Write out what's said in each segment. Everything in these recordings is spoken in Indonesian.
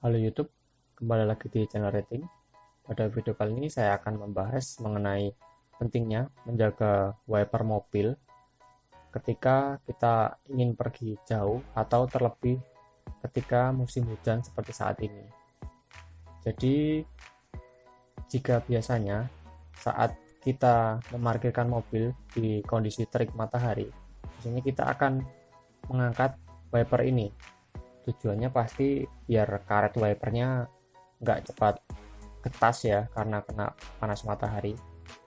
Halo YouTube, kembali lagi di channel Rating. Pada video kali ini saya akan membahas mengenai pentingnya menjaga wiper mobil ketika kita ingin pergi jauh atau terlebih ketika musim hujan seperti saat ini. Jadi, jika biasanya saat kita memarkirkan mobil di kondisi terik matahari, biasanya kita akan mengangkat wiper ini. Tujuannya pasti biar karet wipernya nggak cepat getas ya karena kena panas matahari.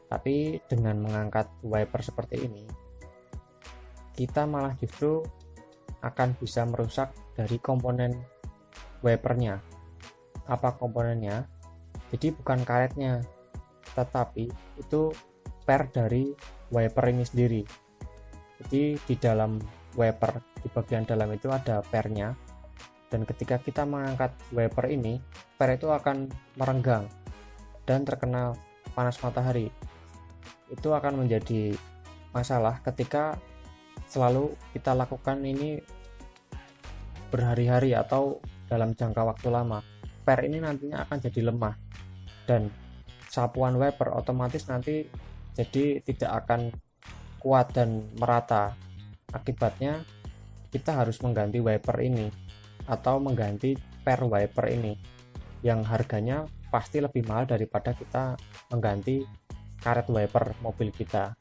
Tapi dengan mengangkat wiper seperti ini, kita malah justru akan bisa merusak dari komponen wipernya. Apa komponennya? Jadi bukan karetnya, tetapi itu per dari wiper ini sendiri. Jadi di dalam wiper, di bagian dalam itu ada pernya. Dan ketika kita mengangkat wiper ini, per itu akan merenggang dan terkena panas matahari. Itu akan menjadi masalah ketika selalu kita lakukan ini berhari-hari atau dalam jangka waktu lama. Per ini nantinya akan jadi lemah dan sapuan wiper otomatis nanti jadi tidak akan kuat dan merata. Akibatnya kita harus mengganti wiper ini atau mengganti per wiper ini yang harganya pasti lebih mahal daripada kita mengganti karet wiper mobil kita.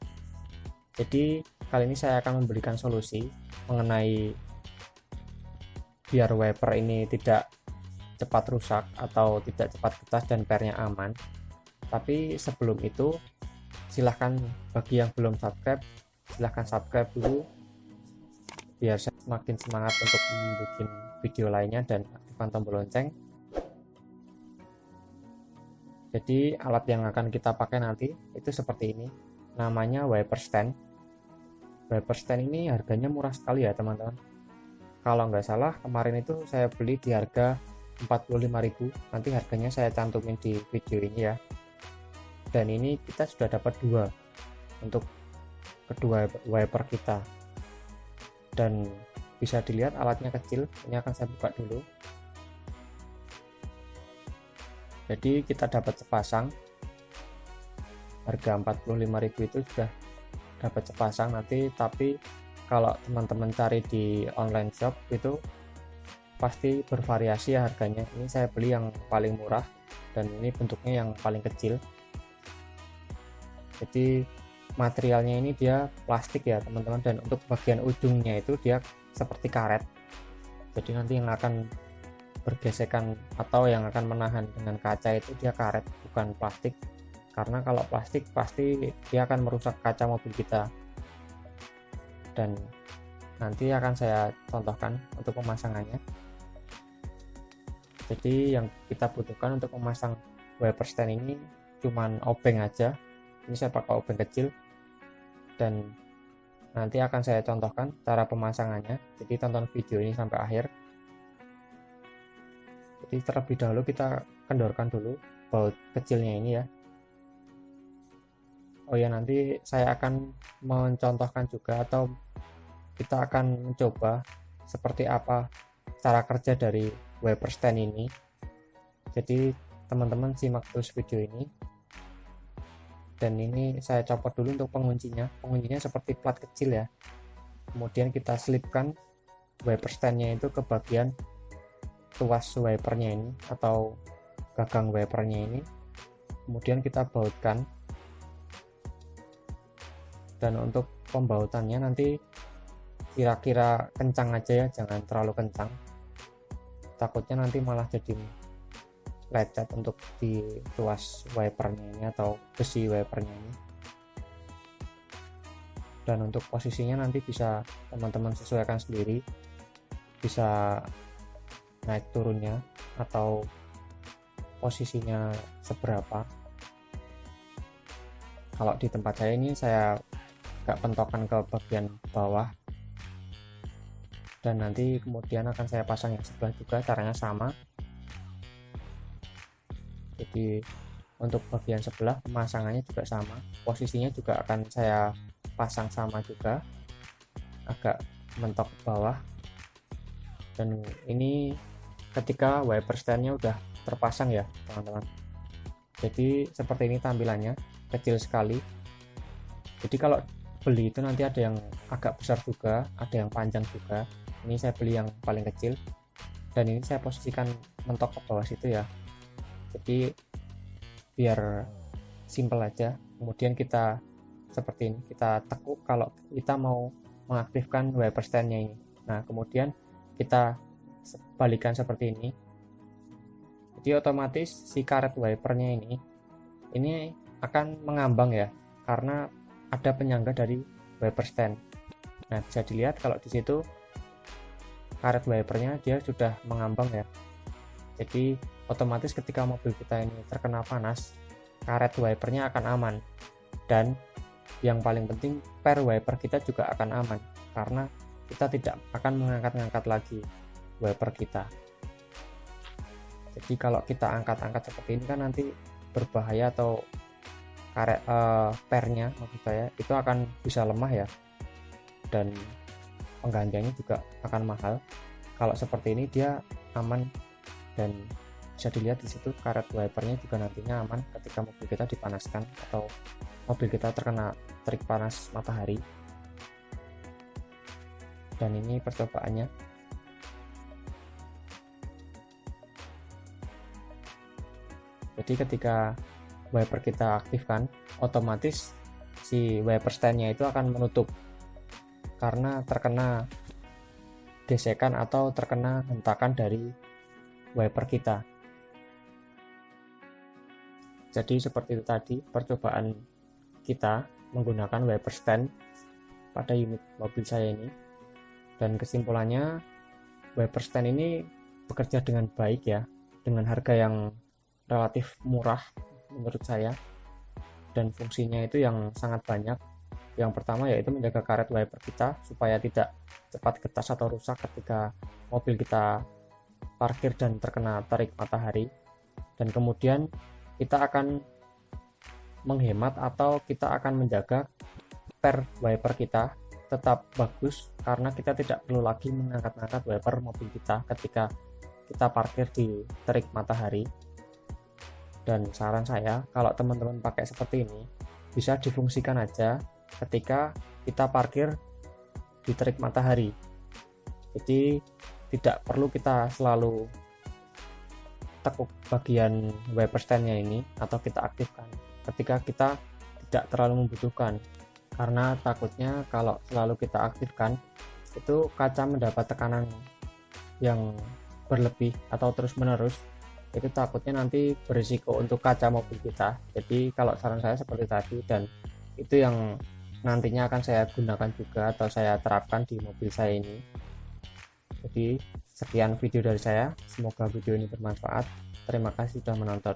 Jadi kali ini saya akan memberikan solusi mengenai biar wiper ini tidak cepat rusak atau tidak cepat getas dan pernya aman. Tapi sebelum itu silahkan bagi yang belum subscribe, silahkan subscribe dulu biar saya semakin semangat untuk membuat video lainnya dan aktifkan tombol lonceng. Jadi alat yang akan kita pakai nanti itu seperti ini, namanya wiper stand. Wiper stand ini harganya murah sekali ya teman-teman. Kalau nggak salah kemarin itu saya beli di harga 45.000, nanti harganya saya cantumin di video ini ya. Dan ini kita sudah dapat dua untuk kedua wiper kita. Dan bisa dilihat alatnya kecil, ini akan saya buka dulu. Jadi kita dapat sepasang, harga 45.000 itu sudah dapat sepasang nanti. Tapi kalau teman-teman cari di online shop itu pasti bervariasi ya harganya. Ini saya beli yang paling murah dan ini bentuknya yang paling kecil. Jadi materialnya ini dia plastik ya teman-teman, dan untuk bagian ujungnya itu dia seperti karet. Jadi nanti yang akan bergesekan atau yang akan menahan dengan kaca itu dia karet, bukan plastik. Karena kalau plastik pasti dia akan merusak kaca mobil kita. Dan nanti akan saya contohkan untuk pemasangannya. Jadi yang kita butuhkan untuk memasang wiper stand ini cuman obeng aja. Ini saya pakai obeng kecil. Dan nanti akan saya contohkan cara pemasangannya, jadi tonton video ini sampai akhir. Jadi terlebih dahulu kita kendorkan dulu baut kecilnya ini ya. Oh ya, nanti saya akan mencontohkan juga atau kita akan mencoba seperti apa cara kerja dari wiper stand ini. Jadi teman-teman simak terus video ini. Dan ini saya copot dulu untuk penguncinya seperti plat kecil ya. Kemudian kita selipkan wiper standnya itu ke bagian tuas wipernya ini atau gagang wipernya ini. Kemudian kita bautkan, dan untuk pembautannya nanti kira-kira kencang aja ya, jangan terlalu kencang, takutnya nanti malah jadi lecet untuk di tuas wipernya ini atau besi wipernya ini. Dan untuk posisinya nanti bisa teman-teman sesuaikan sendiri, bisa naik turunnya atau posisinya seberapa. Kalau di tempat saya ini saya gak pentokan ke bagian bawah, dan nanti kemudian akan saya pasang yang sebelah juga, caranya sama. Jadi untuk bagian sebelah pemasangannya juga sama, posisinya juga akan saya pasang sama juga, agak mentok bawah. Dan ini ketika wiper stand-nya udah terpasang ya teman-teman. Jadi seperti ini tampilannya, kecil sekali. Jadi kalau beli itu nanti ada yang agak besar juga, ada yang panjang juga. Ini saya beli yang paling kecil, dan ini saya posisikan mentok ke bawah situ ya. Jadi biar simple aja. Kemudian kita seperti ini, kita tekuk kalau kita mau mengaktifkan wiper stand-nya ini. Nah, kemudian kita balikan seperti ini. Jadi otomatis si karet wipernya ini akan mengambang ya, karena ada penyangga dari wiper stand. Nah, bisa dilihat kalau di situ karet wipernya dia sudah mengambang ya. Jadi otomatis ketika mobil kita ini terkena panas, karet wipernya akan aman. Dan yang paling penting, per wiper kita juga akan aman, karena kita tidak akan mengangkat-ngangkat lagi wiper kita. Jadi kalau kita angkat-angkat seperti ini kan nanti berbahaya, atau karet pernya maksud saya itu akan bisa lemah ya, dan penggantiannya juga akan mahal. Kalau seperti ini dia aman, dan bisa dilihat di situ karet wipernya juga nantinya aman ketika mobil kita dipanaskan atau mobil kita terkena terik panas matahari. Dan ini percobaannya. Jadi ketika wiper kita aktifkan, otomatis si wiper stand-nya itu akan menutup karena terkena gesekan atau terkena hentakan dari wiper kita. Jadi seperti itu tadi percobaan kita menggunakan wiper stand pada unit mobil saya ini. Dan kesimpulannya, wiper stand ini bekerja dengan baik ya, dengan harga yang relatif murah menurut saya, dan fungsinya itu yang sangat banyak. Yang pertama yaitu menjaga karet wiper kita supaya tidak cepat getas atau rusak ketika mobil kita parkir dan terkena terik matahari. Dan kemudian kita akan menghemat atau kita akan menjaga per wiper kita tetap bagus, karena kita tidak perlu lagi mengangkat-angkat wiper mobil kita ketika kita parkir di terik matahari. Dan saran saya, kalau teman-teman pakai seperti ini, bisa difungsikan aja ketika kita parkir di terik matahari. Jadi tidak perlu kita selalu tekuk bagian wiper stand-nya ini atau kita aktifkan ketika kita tidak terlalu membutuhkan, karena takutnya kalau selalu kita aktifkan itu kaca mendapat tekanan yang berlebih atau terus-menerus, itu takutnya nanti berisiko untuk kaca mobil kita. Jadi kalau saran saya seperti tadi, dan itu yang nantinya akan saya gunakan juga atau saya terapkan di mobil saya ini. Jadi sekian video dari saya, semoga video ini bermanfaat. Terima kasih sudah menonton.